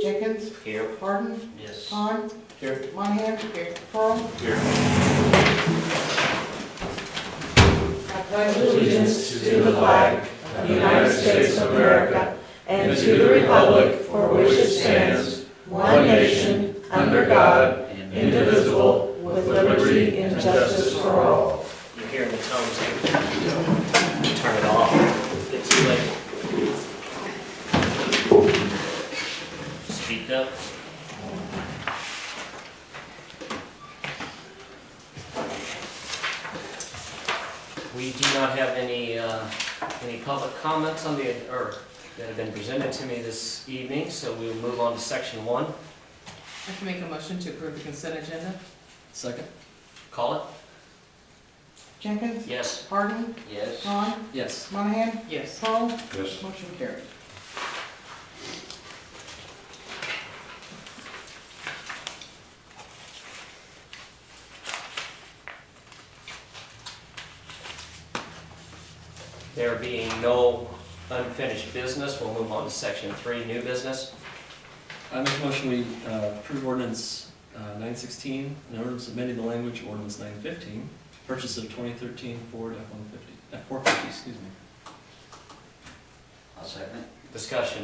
Jenkins, Here. Harden, Yes. Hahn, Here. Monahan, Pearl. Here. I pledge allegiance to the flag of the United States of America and to the republic for which it stands, one nation, under God, indivisible, with liberty and justice for all. You're hearing the tones here. Turn it off. It's too late. Speak up. We do not have any public comments on the, or that have been presented to me this evening, so we will move on to section 1. I can make a motion to approve the consent agenda. Second? Call it? Jenkins, Yes. Harden, Yes. Hahn, Yes. Monahan, Yes. Pearl. Yes. Motion carried. There being no unfinished business, we'll move on to section 3, new business. I make a motion we approve ordinance 916, an ordinance amending the language of ordinance 915, purchase of 2013 Ford F-450, excuse me. I'll second. Discussion.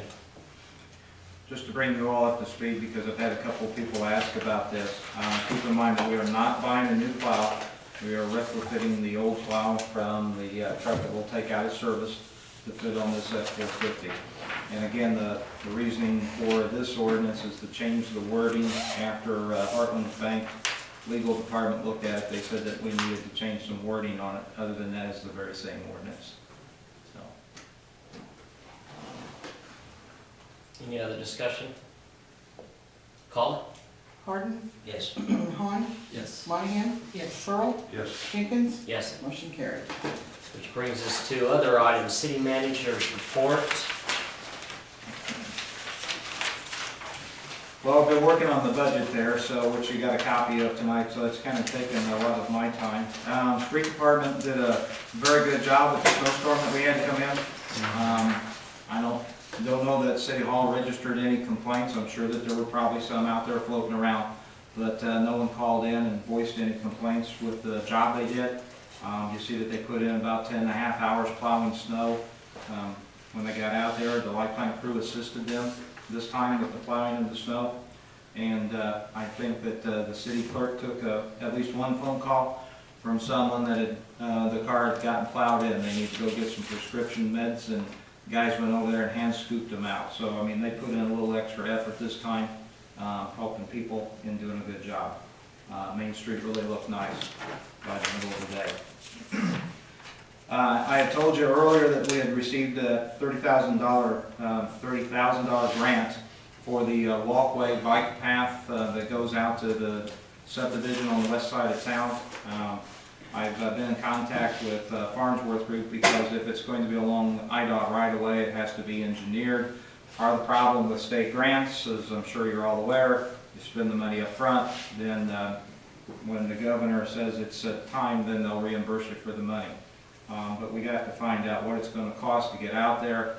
Just to bring you all up to speed, because I've had a couple of people ask about this, keep in mind that we are not buying a new plow. We are retrofitting the old plow from the truck that we'll take out of service to fit on this F-450. And again, the reasoning for this ordinance is to change the wording after Heartland Bank Legal Department looked at it. They said that we needed to change some wording on it. Other than that, it's the very same ordinance. So. Any other discussion? Call Harden, it? Yes. Hahn, Yes. Monahan, Yes. Pearl. Yes. Jenkins, Yes. motion carried. Which brings us to other items, city manager's report. Well, I've been working on the budget there, so, which you got a copy of tonight, so it's kind of taken a lot of my time. Street Department did a very good job with the snowstorm that we had come in. I don't know that City Hall registered any complaints. I'm sure that there were probably some out there floating around, but no one called in and voiced any complaints with the job they did. You see that they put in about 10.5 hours plowing snow. When they got out there, the light plant crew assisted them this time with the plowing of the snow. And I think that the city clerk took at least one phone call from someone that had, the car had gotten plowed in. They need to go get some prescription meds, and guys went over there and hand scooped them out. So, I mean, they put in a little extra effort this time, helping people and doing a good job. Main Street really looked nice by the middle of the day. I had told you earlier that we had received a $30,000 grant for the walkway bike path that goes out to the subdivision on the west side of town. I've been in contact with Farnsworth Group, because if it's going to be along IDOT right away, it has to be engineered. Part of the problem with state grants, as I'm sure you're all aware, you spend the money up front, then when the governor says it's time, then they'll reimburse you for the money. But we got to find out what it's going to cost to get out there.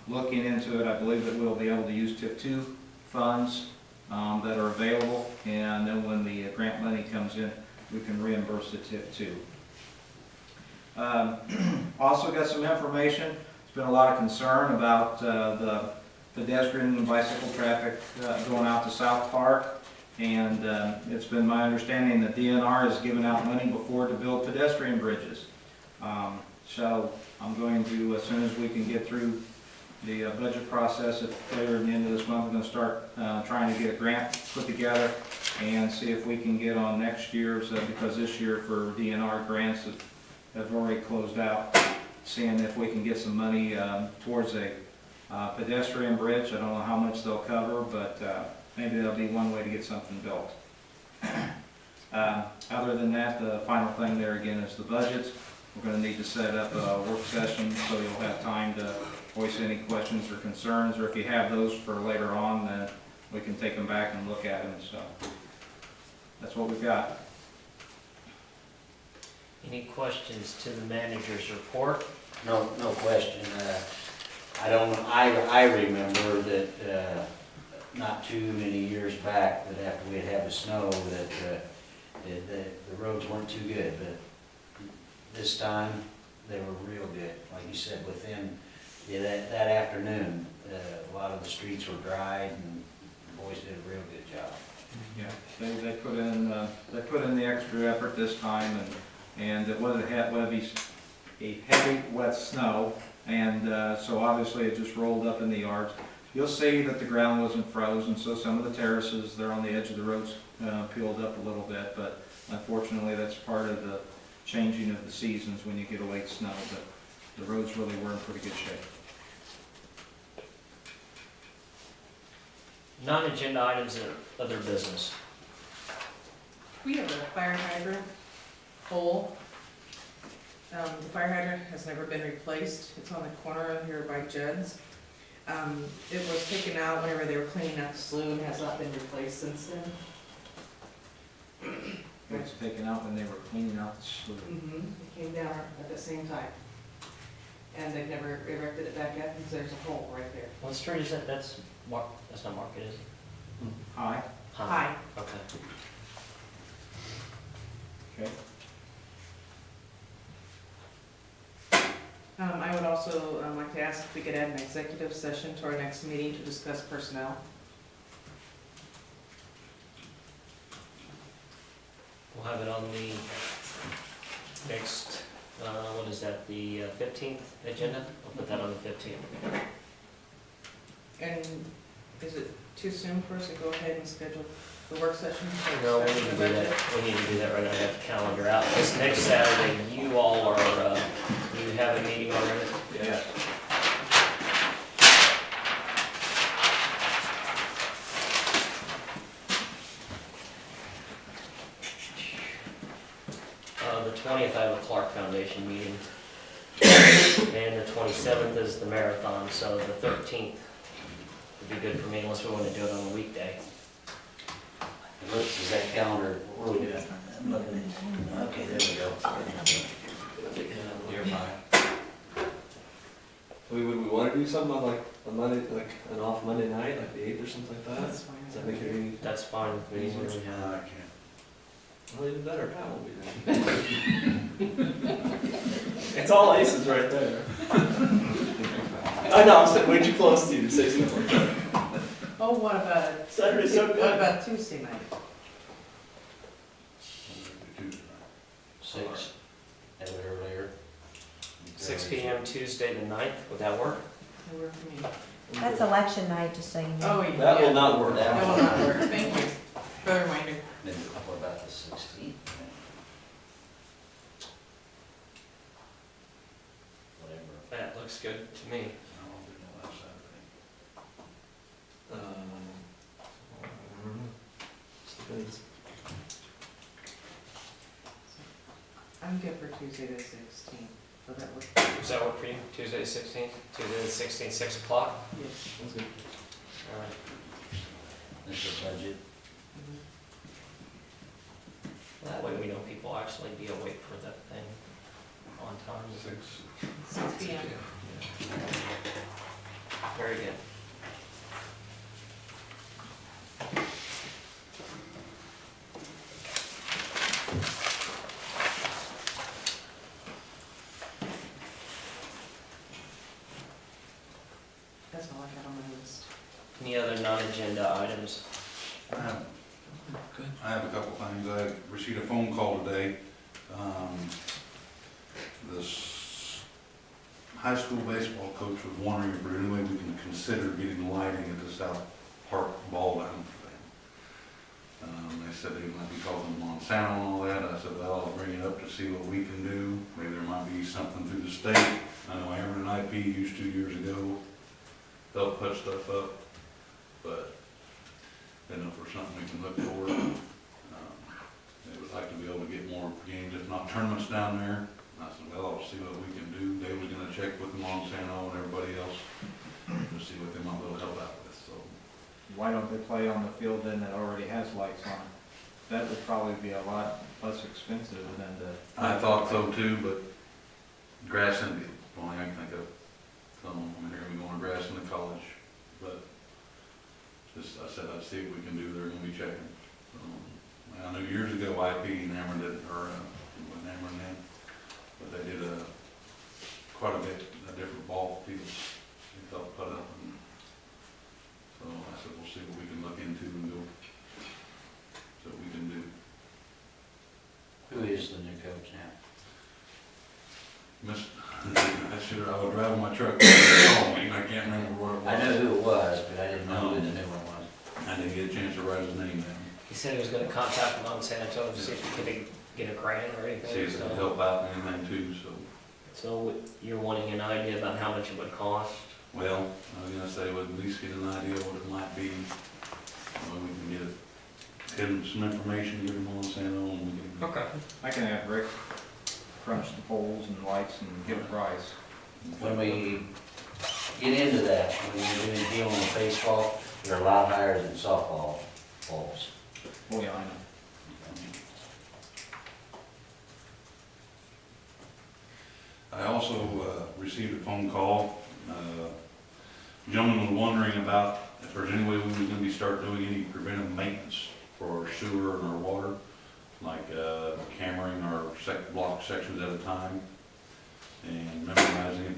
Looking into it, I believe that we'll be able to use TIF2 funds that are available, and then when the grant money comes in, we can reimburse the TIF2. Also got some information. There's been a lot of concern about the pedestrian and bicycle traffic going out to South Park, and it's been my understanding that DNR has given out money before to build pedestrian bridges. So I'm going to, as soon as we can get through the budget process at later in the end of this month, we're going to start trying to get a grant put together and see if we can get on next year's, because this year for DNR grants have already closed out, seeing if we can get some money towards a pedestrian bridge. I don't know how much they'll cover, but maybe that'll be one way to get something built. Other than that, the final thing there again is the budget. We're going to need to set up a work session so you'll have time to voice any questions or concerns, or if you have those for later on, then we can take them back and look at them. So that's what we've got. Any questions to the manager's report? No question. I remember that too many years back, that after we'd had the snow, that the roads weren't too good, but this time, they were real good. Like you said, within, that afternoon, a lot of the streets were dried, and the boys did a real good job. Yeah, they put in the extra effort this time, and it wasn't a heavy, wet snow, and so obviously it just rolled up in the yards. You'll see that the ground wasn't frozen, so some of the terraces, they're on the edge of the roads, peeled up a little bit, but unfortunately, that's part of the changing of the seasons when you get a late snow, but the roads really were in pretty good shape. Non-agenda items and other business. We have a fire hydrant pole. The fire hydrant has never been replaced. It's on the corner here by Judd's. It was taken out whenever they were cleaning out the slough and has not been replaced since then. It was taken out when they were cleaning out the slough. It came down at the same time. And they've never erected it back up because there's a hole right there. What street is that? That's not Market, is it? High, Hi. Okay. okay. I would also like to ask if we could add an executive session to our next meeting to discuss personnel. We'll have it on the next, what is that, the 15th agenda? We'll put that on the 15th. And is it too soon for us to go ahead and schedule the work session? for No, we need discussion to of do budget? that, we need to do that right now, I got the calendar out. This next Saturday, you all are, you have a meeting already? Yes. The 20th, I have a Clark Foundation meeting. And the 27th is the marathon, so the 13th would be good for me unless we want to do it on a weekday. It looks, is that calendar, what are we doing? I'm looking at, okay, there we go. You're fine. Would we want to do something on like a Monday, like an off Monday night, like the 8th or something like that? That's fine. Does that make it any, That's fine with me. What do we have? I can't. well, even better, Pat will be there. It's all aces right there. I know, I'm sitting way too close to you to say something like that. Oh, what about, Saturday's so what good. about Tuesday night? 6, have it earlier. 6 p.m. Tuesday the 9th, would that work? That work for me. That's election night, just so you know. Oh, yeah. That will not work. That will not work. Thank you for the reminder. Then what about the 16th? Whatever. That looks good to me. I'll do no last Saturday. I don't know. Just depends. I'm good for Tuesday the 16th. Will that work? Does that work for you? Tuesday the 16th? Tuesday the 16th, 6 o'clock? Yes. That's good. All right. This is budget. That way we know people actually be awake for that thing on time. 6 p.m. Very good. That's all I got on my list. Any other non-agenda items? I have a couple things. I received a phone call today. This high school baseball coach was wondering if there any way we can consider getting lighting at the South Park ball down for them. They said they might be calling Monsanto and all that. I said, well, I'll bring it up to see what we can do. Maybe there might be something through the state. I know Ameren IP used 2 years ago. They'll put stuff up, but I don't know if there's something we can look for. They would like to be able to get more games, if not tournaments down there. And I said, well, I'll see what we can do. Dave was gonna check with Monsanto and everybody else to see what they might be able to help out with, so. Why don't they play on the field then that already has lights on it? That would probably be a lot less expensive than the. I thought so too, but grass and field, only I can think of. So, I mean, they're gonna be going to grass in the college, but just, I said, I'd see what we can do, they're gonna be checking. I know years ago, IP enamored it, or, enamored them, but they did quite a bit, different ball fields, they felt put up, and so I said, we'll see what we can look into and go, so we can do. Who is the new coach now? I was driving my truck, and I can't remember what it was. I know who it was, but I didn't know who the new one was. I didn't get a chance to write his name down. He said he was gonna contact them on San Antonio to see if he could get a grant or anything. See if it so- could help out and anything too, so. So you're wanting an idea about how much it would cost? Well, I was gonna say, we'll at least get an idea what it might be. We can get him some information, give him on San Antonio, and we can. Okay. I can have Rick crunch the poles and lights and give a price. When we get into that, when you're doing dealing with baseball, they're a lot higher than softball balls. Oh, yeah, I know. I also received a phone call. Gentleman was wondering about if there's any way we was gonna be start doing any preventive maintenance for our sewer and our water, like cammering our block sections at a time and memorizing it.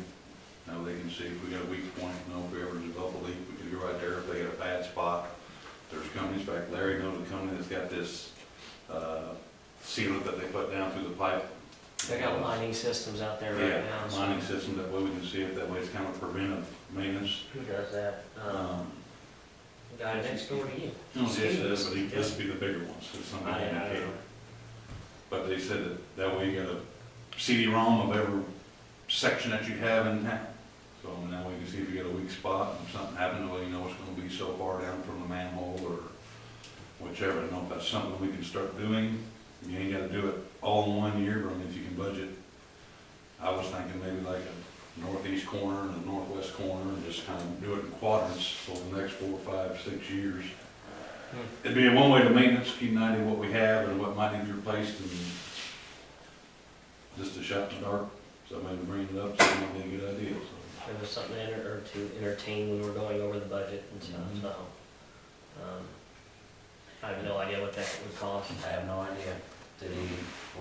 Now they can see if we got a weak point, if we ever develop a leak, we can go right there if they got a bad spot. There's companies, in fact, Larry knows a company that's got this sealant that they put down through the pipe. They got lining systems out there right now. Yeah, so- lining system, that way we can see it, that way it's kind of preventive maintenance. Who does that? The guy next door to you. No, yes, it is, but this would be the bigger ones, it's something I don't indicated. know. But they said that way you got a CD-ROM of every section that you have in town. So now we can see if you got a weak spot, and if something happened, well, you know it's gonna be so far down from the manhole or whichever. I don't know if that's something we can start doing. You ain't gotta do it all in one year, but I mean, if you can budget, I was thinking maybe like a northeast corner and a northwest corner, and just kind of do it in quadrants over the next 4, 5, 6 years. It'd be a one way to maintenance, keep an idea of what we have and what might need to be replaced, and just a shot in the dark. Somebody would bring it up, so it might be a good idea, so. It was something to entertain when we were going over the budget and stuff, Mhm. so. I have no idea what that would cost. I have no idea. Did he?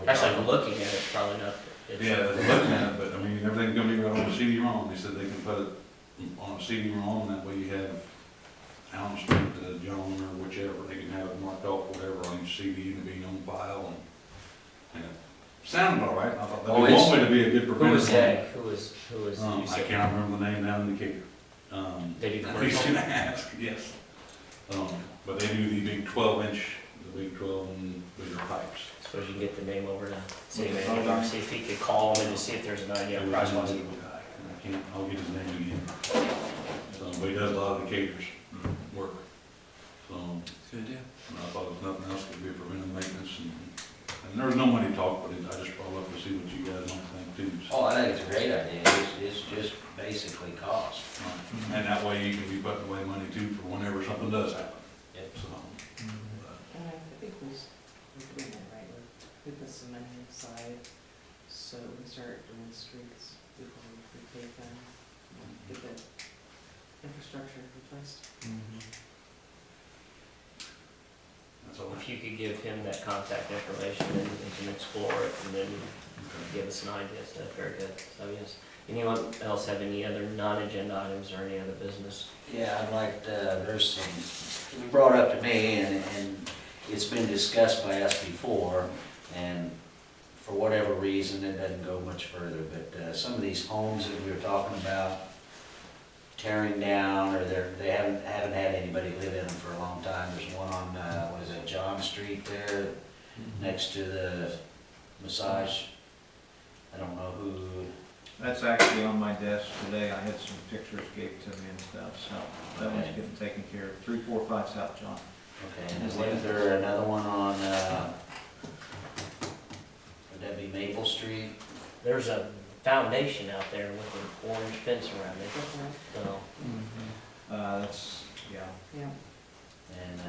Actually, looking at it, probably not. It's- Yeah, they're looking at it, but I mean, everything's gonna be right on the CD-ROM. They said they can put it on a CD-ROM, that way you have Allen Street, John, or whichever, they can have it marked off, whatever, on each CD, and be on file, and it sounded all right. I thought that Oh, was it's- one way to be a good Who preventative. was that? Who was, you I said? can't remember the name down in Decatur. They do He's commercial? gonna ask, yes. But they do the big 12-inch, the big 12 and bigger pipes. Suppose you can get the name over to city Okay. manager, see if he could call him and just see if there's an idea of price wise. I'll get his name again. So, but he does a lot of the caters work. So, Good deal. I thought if nothing else, could be preventive maintenance, and there was no money talk, but I just brought up to see what you guys might think too. So, Oh, I think it's a great idea. It's just basically cost. and that way you can be putting away money too for whenever something does happen. Yep. So, I think we're doing it right, we put some money aside, so we start doing streets before we take them, get the infrastructure replaced. that's all. If you could give him that contact information and he can explore it and then give us an idea, so that's very good. So yes, anyone else have any other non-agenda items or any other business? Yeah, I'd like, there's some, it was brought up to me, and it's been discussed by us before, and for whatever reason, it doesn't go much further, but some of these homes that we were talking about tearing down, or they haven't had anybody live in them for a long time. There's one on, what is it, John Street there, next to the massage. I don't know who. That's actually on my desk today. I had some pictures gave to me and stuff, so that one's Okay. getting taken care of. 345 South John. Okay, and is there another one on, would that be Maple Street? There's a foundation out there with an orange fence around it, so. That's, yeah. Yeah. And,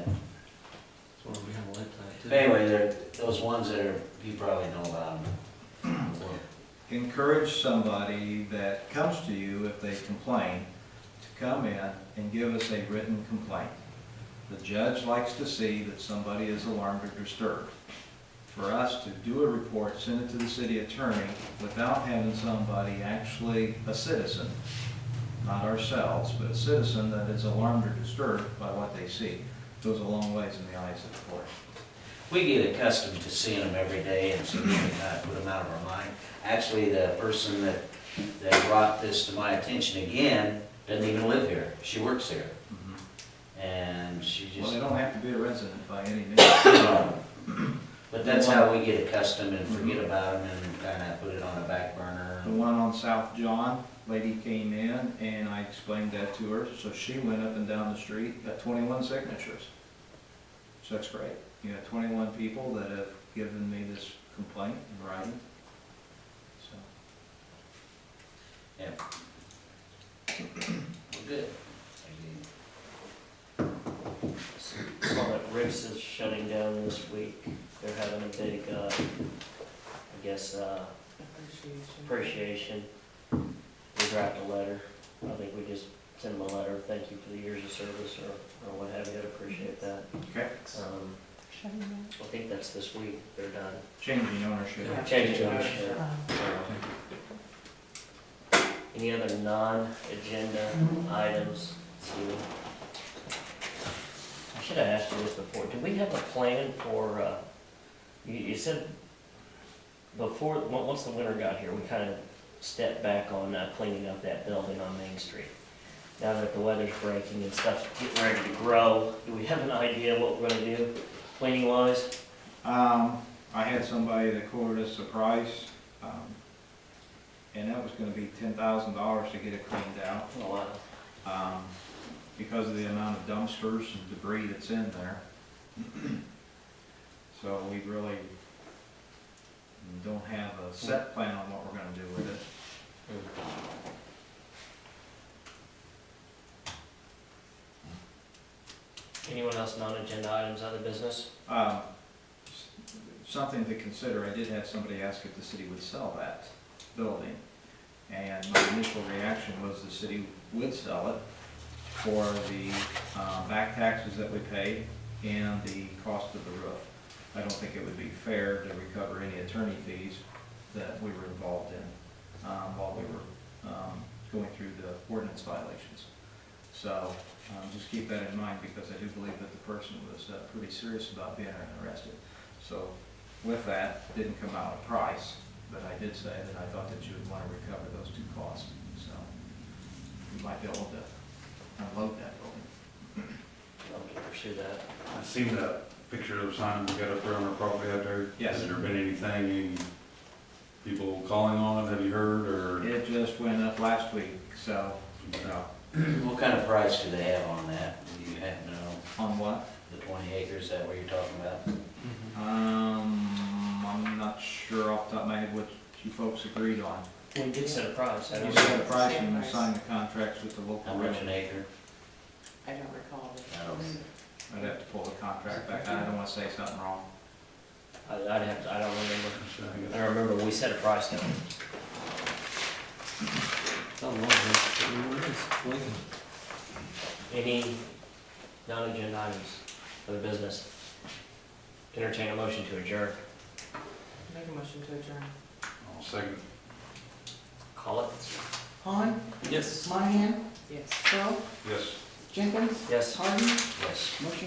anyway, there, those ones that are, you probably know about them. Encourage somebody that comes to you if they complain to come in and give us a written complaint. The judge likes to see that somebody is alarmed or disturbed. For us to do a report, send it to the city attorney without having somebody actually, a citizen, not ourselves, but a citizen that is alarmed or disturbed by what they see, goes a long ways in the eyes of the court. We get accustomed to seeing them every day, and so we kind of put them out of our mind. Actually, the person that brought this to my attention again doesn't even live here. She works here, and she Well, just, they don't have to be a resident by any means. but that's how we get accustomed and forget about them and kind of put it on the back burner. The one on South John, lady came in and I explained that to her, so she went up and down the street, got 21 signatures. So that's great. You got 21 people that have given me this complaint in writing. So, We're good. Saw that Rick's is shutting down this week. They're having a big, I guess, appreciation. We draft a letter. I think we just send them a letter, thank you for the years of service or what have you, I'd appreciate that. okay, I think that's this week, they're done. changing ownership. Changing ownership. Any other non-agenda items? Let's see. I should have asked you this before. Do we have a plan for, you said before, once the winter got here, we kind of stepped back on cleaning up that building on Main Street. Now that the weather's breaking and stuff's getting ready to grow, do we have an idea what we're gonna do cleaning wise? I had somebody that quoted us a price, and that was gonna be $10,000 to get it cleaned out. Oh, wow. Because of the amount of dumpsters and debris that's in there. So we really don't have a set plan on what we're gonna do with it. Anyone else non-agenda items, other business? Something to consider, I did have somebody ask if the city would sell that building. And my initial reaction was the city would sell it for the back taxes that we pay and the cost of the roof. I don't think it would be fair to recover any attorney fees that we were involved in while we were going through the ordinance violations. So just keep that in mind, because I do believe that the person was pretty serious about being arrested. So with that, didn't come out a price, but I did say that I thought that you would want to recover those two costs. So you might be able to unload that building. Love to pursue that. I seen that picture of the sign we got up there on our property out there. Yes. Has there been anything, any people calling on it, have you heard, or? It just went up last week, so, What kind of price do they have on that? Do you happen to know? on what? The 20 acres, is that what you're talking about? I'm not sure off the top of my head what you folks agreed on. We did set a price. I You don't set a price and you signed the contracts with the How local much an railroad. acre? I don't recall. I don't either. I'd have to pull the contract back, I don't want to say something wrong. I'd have to, I don't remember. I I guess- remember we set a price down. Any non-agenda items for the business? Entertain a motion to adjourn. Make a motion to adjourn. I'll second. Call it. Han, Yes. Monahan, Yes. Pearl, Yes. Jenkins, Yes. Harden, Yes. motion